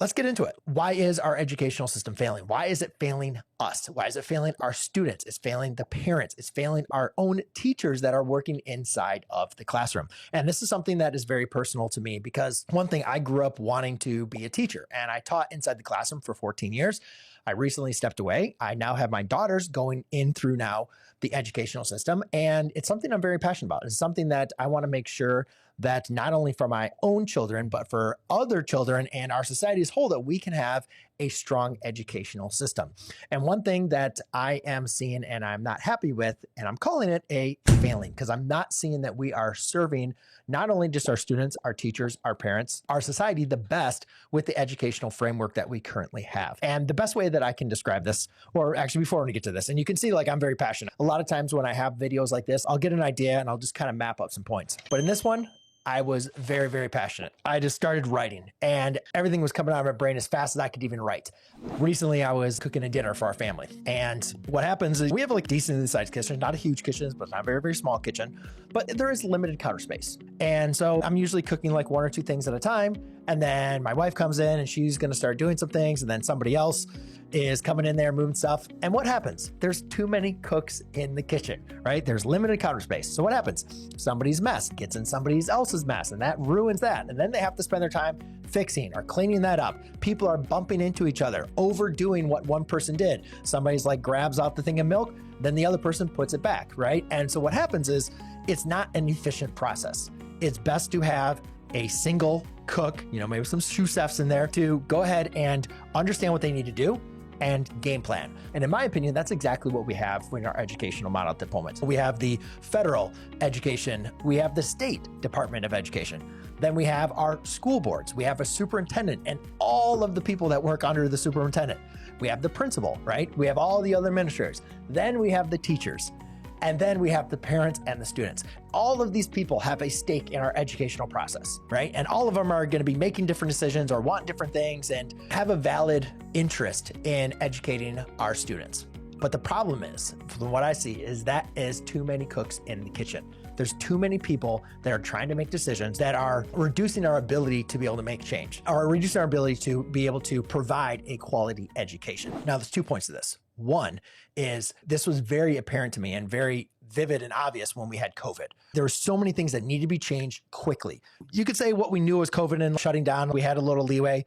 Let's get into it. Why is our educational system failing? Why is it failing us? Why is it failing our students? It's failing the parents. It's failing our own teachers that are working inside of the classroom. And this is something that is very personal to me because one thing, I grew up wanting to be a teacher and I taught inside the classroom for 14 years. I recently stepped away. I now have my daughters going in through now the educational system. And it's something I'm very passionate about. It's something that I want to make sure that not only for my own children, but for other children and our society as a whole, that we can have a strong educational system. And one thing that I am seeing and I'm not happy with, and I'm calling it a failing, because I'm not seeing that we are serving not only just our students, our teachers, our parents, our society the best with the educational framework that we currently have. And the best way that I can describe this, or actually before we get to this, and you can see like I'm very passionate. A lot of times when I have videos like this, I'll get an idea and I'll just kind of map up some points. But in this one, I was very, very passionate. I just started writing and everything was coming out of my brain as fast as I could even write. Recently, I was cooking a dinner for our family. And what happens is we have like decently sized kitchen, not a huge kitchen, but not a very, very small kitchen, but there is limited counter space. And so I'm usually cooking like one or two things at a time. And then my wife comes in and she's going to start doing some things. And then somebody else is coming in there moving stuff. And what happens? There's too many cooks in the kitchen, right? There's limited counter space. So what happens? Somebody's mess gets in somebody else's mess and that ruins that. And then they have to spend their time fixing or cleaning that up. People are bumping into each other, overdoing what one person did. Somebody's like grabs out the thing of milk, then the other person puts it back, right? And so what happens is it's not an efficient process. It's best to have a single cook, maybe some sous chefs in there to go ahead and understand what they need to do and game plan. And in my opinion, that's exactly what we have in our educational model at the moment. We have the federal education, we have the state Department of Education, then we have our school boards, we have a superintendent and all of the people that work under the superintendent. We have the principal, right? We have all the other administrators. Then we have the teachers. And then we have the parents and the students. All of these people have a stake in our educational process, right? And all of them are going to be making different decisions or want different things and have a valid interest in educating our students. But the problem is, from what I see, is that is too many cooks in the kitchen. There's too many people that are trying to make decisions that are reducing our ability to be able to make change or reducing our ability to be able to provide a quality education. Now, there's 2 points to this. One is this was very apparent to me and very vivid and obvious when we had COVID. There were so many things that needed to be changed quickly. You could say what we knew was COVID and shutting down, we had a little leeway.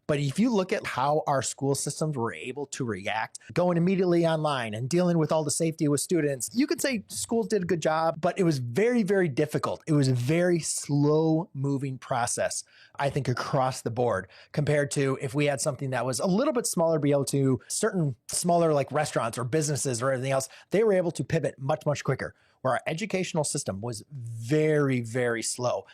But if you look at how our school systems were able to react, going immediately online and dealing with all the safety with students, you could say schools did a good job, but it was very, very difficult. It was a very slow moving process, I think, across the board compared to if we had something that was a little bit smaller, be able to certain smaller like restaurants or businesses or everything else, they were able to pivot much, much quicker, where our educational system was very, very slow.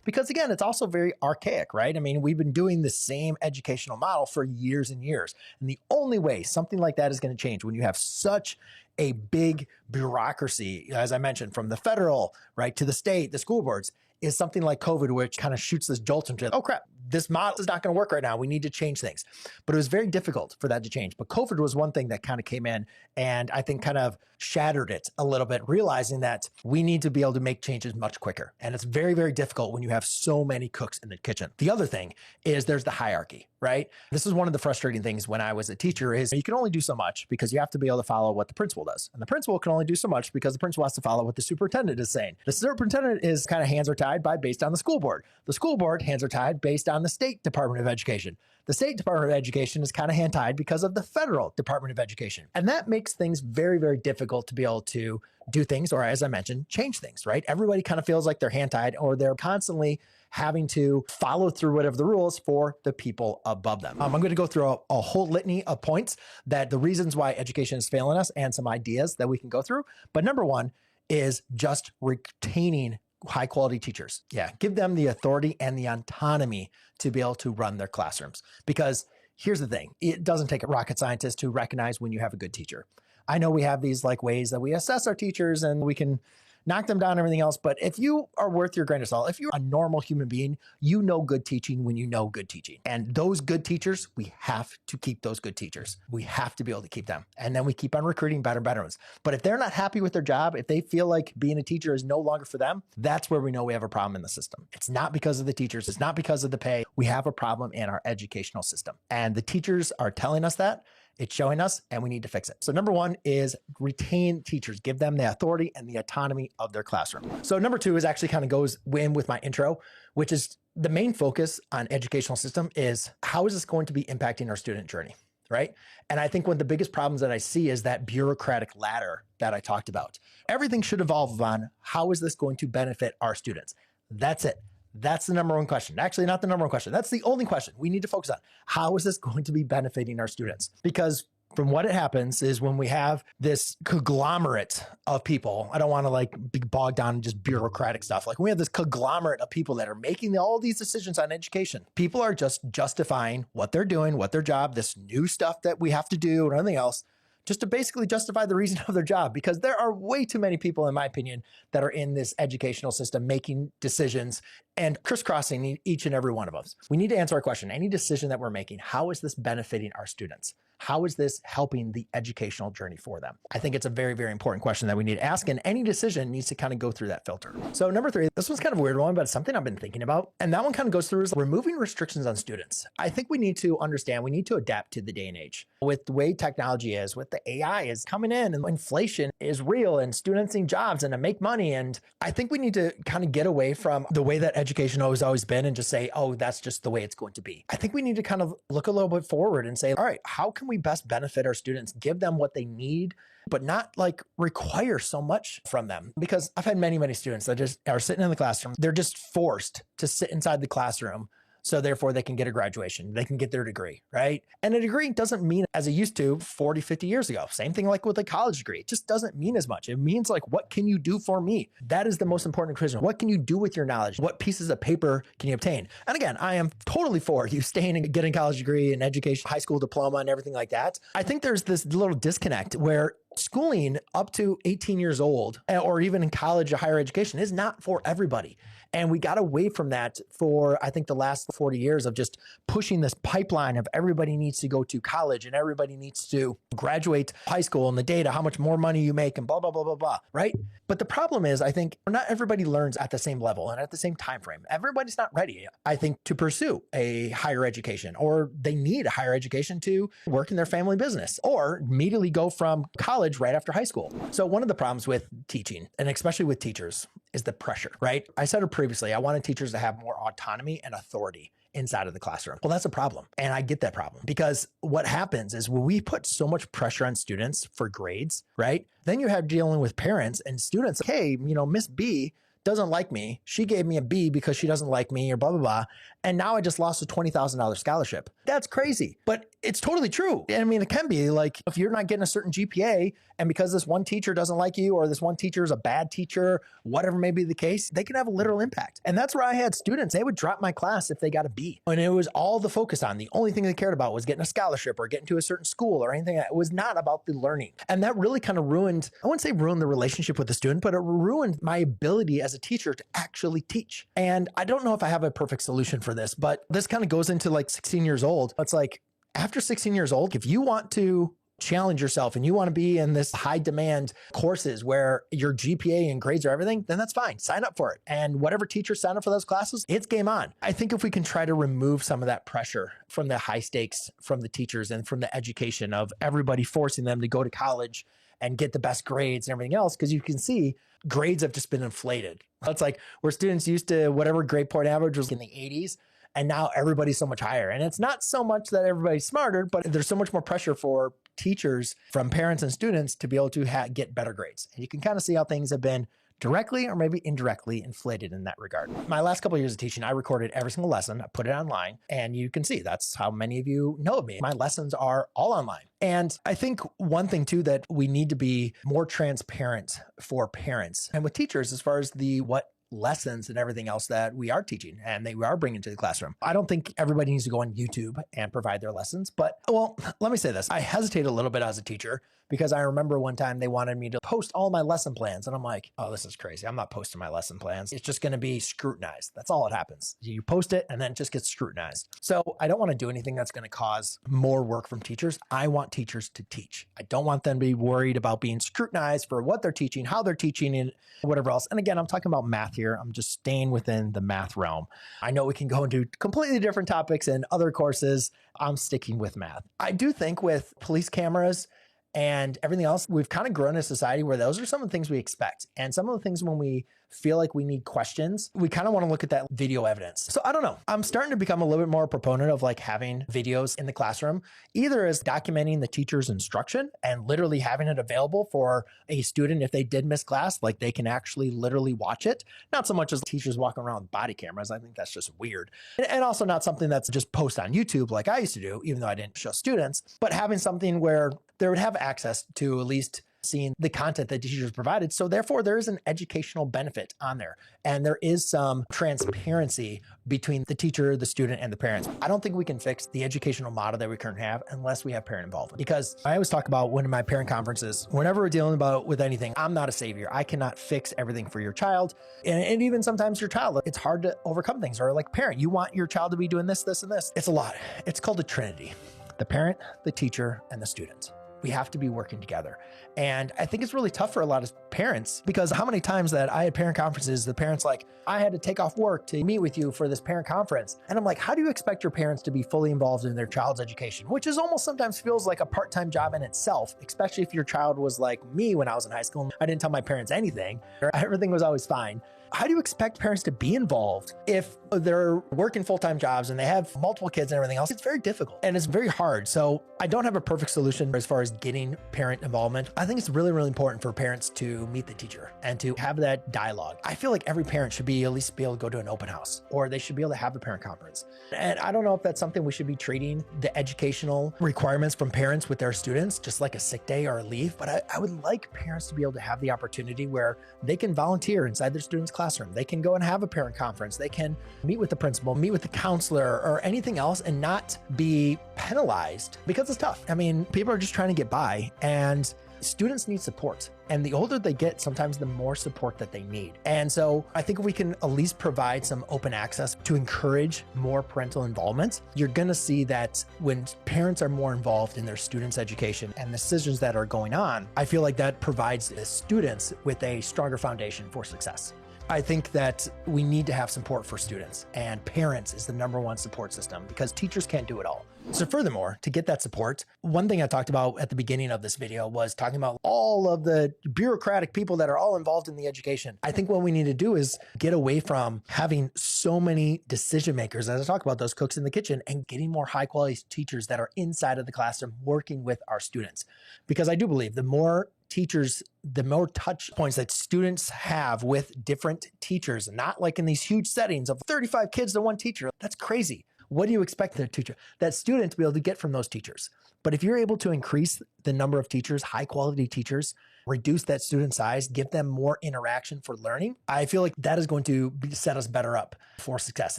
Because again, it's also very archaic, right? I mean, we've been doing the same educational model for years and years. And the only way something like that is going to change when you have such a big bureaucracy, as I mentioned, from the federal, right, to the state, the school boards, is something like COVID, which kind of shoots this jolt into, oh crap, this model is not going to work right now. We need to change things. But it was very difficult for that to change. But COVID was one thing that kind of came in and I think kind of shattered it a little bit, realizing that we need to be able to make changes much quicker. And it's very, very difficult when you have so many cooks in the kitchen. The other thing is there's the hierarchy, right? This is one of the frustrating things when I was a teacher is you can only do so much because you have to be able to follow what the principal does. And the principal can only do so much because the principal has to follow what the superintendent is saying. The superintendent is kind of hands are tied based on the school board. The school board hands are tied based on the state Department of Education. The state Department of Education is kind of hand tied because of the federal Department of Education. And that makes things very, very difficult to be able to do things, or as I mentioned, change things, right? Everybody kind of feels like they're hand tied or they're constantly having to follow through whatever the rules for the people above them. I'm going to go through a whole litany of points that the reasons why education is failing us and some ideas that we can go through. But number one is just retaining high quality teachers. Yeah, give them the authority and the autonomy to be able to run their classrooms. Because here's the thing, it doesn't take a rocket scientist to recognize when you have a good teacher. I know we have these like ways that we assess our teachers and we can knock them down and everything else. But if you are worth your grain of salt, if you're a normal human being, you know good teaching when you know good teaching. And those good teachers, we have to keep those good teachers. We have to be able to keep them. And then we keep on recruiting better ones. But if they're not happy with their job, if they feel like being a teacher is no longer for them, that's where we know we have a problem in the system. It's not because of the teachers. It's not because of the pay. We have a problem in our educational system. And the teachers are telling us that. It's showing us, and we need to fix it. So number one is retain teachers, give them the authority and the autonomy of their classroom. So number two is actually kind of goes in with my intro, which is the main focus on educational system is how is this going to be impacting our student journey, right? And I think one of the biggest problems that I see is that bureaucratic ladder that I talked about. Everything should evolve on how is this going to benefit our students? That's it. That's the number one question. Actually, not the number one question. That's the only question we need to focus on. How is this going to be benefiting our students? Because from what it happens is when we have this conglomerate of people, I don't want to like be bogged down in just bureaucratic stuff. Like we have this conglomerate of people that are making all these decisions on education. People are just justifying what they're doing, what their job, this new stuff that we have to do and everything else, just to basically justify the reason of their job, because there are way too many people, in my opinion, that are in this educational system making decisions and crisscrossing each and every one of us. We need to answer our question. Any decision that we're making, how is this benefiting our students? How is this helping the educational journey for them? I think it's a very, very important question that we need to ask, and any decision needs to kind of go through that filter. So number three, this one's kind of a weird one, but it's something I've been thinking about. And that one kind of goes through is removing restrictions on students. I think we need to understand, we need to adapt to the day and age. With the way technology is, with the AI is coming in and inflation is real and students need jobs and to make money. And I think we need to kind of get away from the way that education has always been and just say, oh, that's just the way it's going to be. I think we need to kind of look a little bit forward and say, all right, how can we best benefit our students, give them what they need, but not like require so much from them? Because I've had many, many students that just are sitting in the classroom. They're just forced to sit inside the classroom. So therefore they can get a graduation, they can get their degree, right? And a degree doesn't mean as it used to 40, 50 years ago. Same thing like with a college degree. It just doesn't mean as much. It means like, what can you do for me? That is the most important question. What can you do with your knowledge? What pieces of paper can you obtain? And again, I am totally for you staying and getting a college degree and education, high school diploma and everything like that. I think there's this little disconnect where schooling up to 18 years old or even in college or higher education is not for everybody. And we got away from that for, I think, the last 40 years of just pushing this pipeline of everybody needs to go to college and everybody needs to graduate high school and the data, how much more money you make and blah, blah, blah, blah, blah, right? But the problem is, I think not everybody learns at the same level and at the same time frame. Everybody's not ready, I think, to pursue a higher education, or they need a higher education to work in their family business or immediately go from college right after high school. So one of the problems with teaching, and especially with teachers, is the pressure, right? I said it previously, I wanted teachers to have more autonomy and authority inside of the classroom. Well, that's a problem. And I get that problem because what happens is when we put so much pressure on students for grades, right? Then you have dealing with parents and students. Hey, Miss B doesn't like me. She gave me a B because she doesn't like me or blah, blah, blah. And now I just lost a $20,000 scholarship. That's crazy, but it's totally true. I mean, it can be like if you're not getting a certain GPA and because this one teacher doesn't like you or this one teacher is a bad teacher, whatever may be the case, they can have a literal impact. And that's where I had students, they would drop my class if they got a B. And it was all the focus on. The only thing they cared about was getting a scholarship or getting to a certain school or anything. It was not about the learning. And that really kind of ruined, I wouldn't say ruined the relationship with the student, but it ruined my ability as a teacher to actually teach. And I don't know if I have a perfect solution for this, but this kind of goes into like 16 years old. It's like after 16 years old, if you want to challenge yourself and you want to be in this high demand courses where your GPA and grades are everything, then that's fine. Sign up for it. And whatever teachers sign up for those classes, it's game on. I think if we can try to remove some of that pressure from the high stakes from the teachers and from the education of everybody forcing them to go to college and get the best grades and everything else, because you can see grades have just been inflated. It's like where students used to, whatever grade point average was in the 80s, and now everybody's so much higher. And it's not so much that everybody's smarter, but there's so much more pressure for teachers from parents and students to be able to get better grades. And you can kind of see how things have been directly or maybe indirectly inflated in that regard. My last couple of years of teaching, I recorded every single lesson, I put it online, and you can see that's how many of you know of me. My lessons are all online. And I think one thing too, that we need to be more transparent for parents and with teachers as far as what lessons and everything else that we are teaching and they are bringing to the classroom. I don't think everybody needs to go on YouTube and provide their lessons, but well, let me say this. I hesitate a little bit as a teacher because I remember one time they wanted me to post all my lesson plans. And I'm like, oh, this is crazy. I'm not posting my lesson plans. It's just going to be scrutinized. That's all it happens. You post it and then it just gets scrutinized. So I don't want to do anything that's going to cause more work from teachers. I want teachers to teach. I don't want them to be worried about being scrutinized for what they're teaching, how they're teaching, and whatever else. And again, I'm talking about math here. I'm just staying within the math realm. I know we can go into completely different topics in other courses. I'm sticking with math. I do think with police cameras and everything else, we've kind of grown in a society where those are some of the things we expect. And some of the things when we feel like we need questions, we kind of want to look at that video evidence. So I don't know. I'm starting to become a little bit more a proponent of like having videos in the classroom, either as documenting the teacher's instruction and literally having it available for a student if they did miss class, like they can actually literally watch it. Not so much as teachers walking around with body cameras. I think that's just weird. And also not something that's just post on YouTube like I used to do, even though I didn't show students, but having something where they would have access to at least seeing the content that teachers provided. So therefore, there is an educational benefit on there. And there is some transparency between the teacher, the student, and the parents. I don't think we can fix the educational model that we currently have unless we have parent involvement. Because I always talk about one of my parent conferences, whenever we're dealing with anything, I'm not a savior. I cannot fix everything for your child. And even sometimes your child, it's hard to overcome things. Or like parent, you want your child to be doing this, this, and this. It's a lot. It's called a trinity: the parent, the teacher, and the student. We have to be working together. And I think it's really tough for a lot of parents because how many times that I had parent conferences, the parents like, I had to take off work to meet with you for this parent conference. And I'm like, how do you expect your parents to be fully involved in their child's education? Which is almost sometimes feels like a part-time job in itself, especially if your child was like me when I was in high school. I didn't tell my parents anything. Everything was always fine. How do you expect parents to be involved if they're working full-time jobs and they have multiple kids and everything else? It's very difficult and it's very hard. So I don't have a perfect solution as far as getting parent involvement. I think it's really, really important for parents to meet the teacher and to have that dialogue. I feel like every parent should be at least be able to go to an open house, or they should be able to have a parent conference. And I don't know if that's something we should be treating the educational requirements from parents with their students, just like a sick day or a leave. But I would like parents to be able to have the opportunity where they can volunteer inside their students' classroom. They can go and have a parent conference. They can meet with the principal, meet with the counselor, or anything else, and not be penalized because it's tough. I mean, people are just trying to get by, and students need support. And the older they get, sometimes the more support that they need. And so I think if we can at least provide some open access to encourage more parental involvement, you're going to see that when parents are more involved in their students' education and decisions that are going on, I feel like that provides the students with a stronger foundation for success. I think that we need to have support for students, and parents is the number one support system because teachers can't do it all. So furthermore, to get that support, one thing I talked about at the beginning of this video was talking about all of the bureaucratic people that are all involved in the education. I think what we need to do is get away from having so many decision makers, as I talk about those cooks in the kitchen, and getting more high quality teachers that are inside of the classroom working with our students. Because I do believe the more teachers, the more touch points that students have with different teachers, not like in these huge settings of 35 kids to one teacher. That's crazy. What do you expect that student to be able to get from those teachers? But if you're able to increase the number of teachers, high quality teachers, reduce that student size, give them more interaction for learning, I feel like that is going to set us better up for success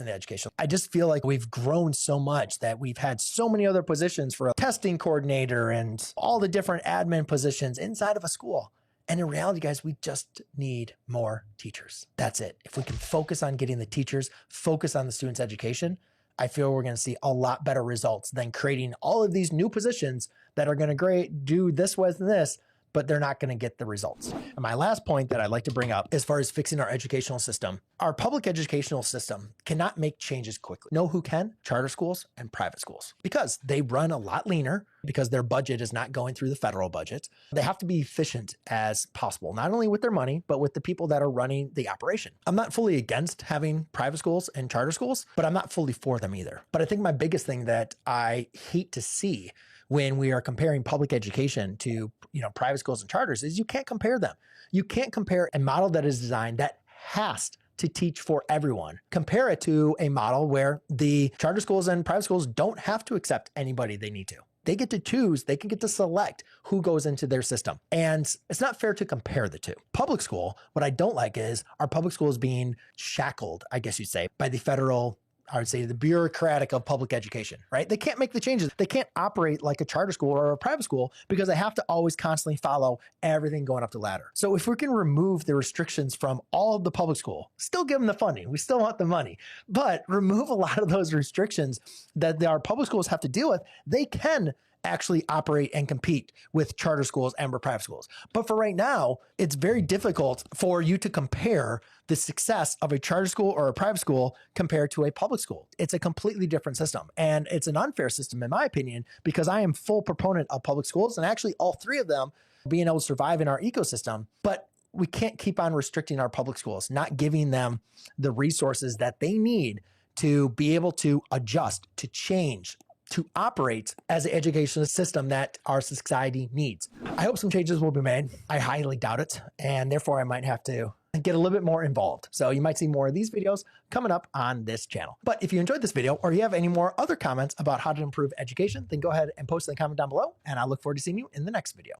in the education. I just feel like we've grown so much that we've had so many other positions for a testing coordinator and all the different admin positions inside of a school. And in reality, guys, we just need more teachers. That's it. If we can focus on getting the teachers, focus on the students' education, I feel we're going to see a lot better results than creating all of these new positions that are going to do this, and this, but they're not going to get the results. And my last point that I'd like to bring up as far as fixing our educational system, our public educational system cannot make changes quickly. Know who can? Charter schools and private schools, because they run a lot leaner because their budget is not going through the federal budget. They have to be efficient as possible, not only with their money, but with the people that are running the operation. I'm not fully against having private schools and charter schools, but I'm not fully for them either. But I think my biggest thing that I hate to see when we are comparing public education to, private schools and charters is you can't compare them. You can't compare a model that is designed that has to teach for everyone. Compare it to a model where the charter schools and private schools don't have to accept anybody they need to. They get to choose, they can get to select who goes into their system. And it's not fair to compare the two. Public school, what I don't like is our public schools being shackled, I guess you'd say, by the federal, I would say the bureaucratic of public education, right? They can't make the changes. They can't operate like a charter school or a private school because they have to always constantly follow everything going up the ladder. So if we can remove the restrictions from all of the public school, still give them the funding, we still want the money, but remove a lot of those restrictions that our public schools have to deal with, they can actually operate and compete with charter schools and private schools. But for right now, it's very difficult for you to compare the success of a charter school or a private school compared to a public school. It's a completely different system. And it's an unfair system, in my opinion, because I am full proponent of public schools and actually all three of them being able to survive in our ecosystem. But we can't keep on restricting our public schools, not giving them the resources that they need to be able to adjust, to change, to operate as an educational system that our society needs. I hope some changes will be made. I highly doubt it. And therefore I might have to get a little bit more involved. So you might see more of these videos coming up on this channel. But if you enjoyed this video or you have any more other comments about how to improve education, then go ahead and post in the comment down below. And I look forward to seeing you in the next video.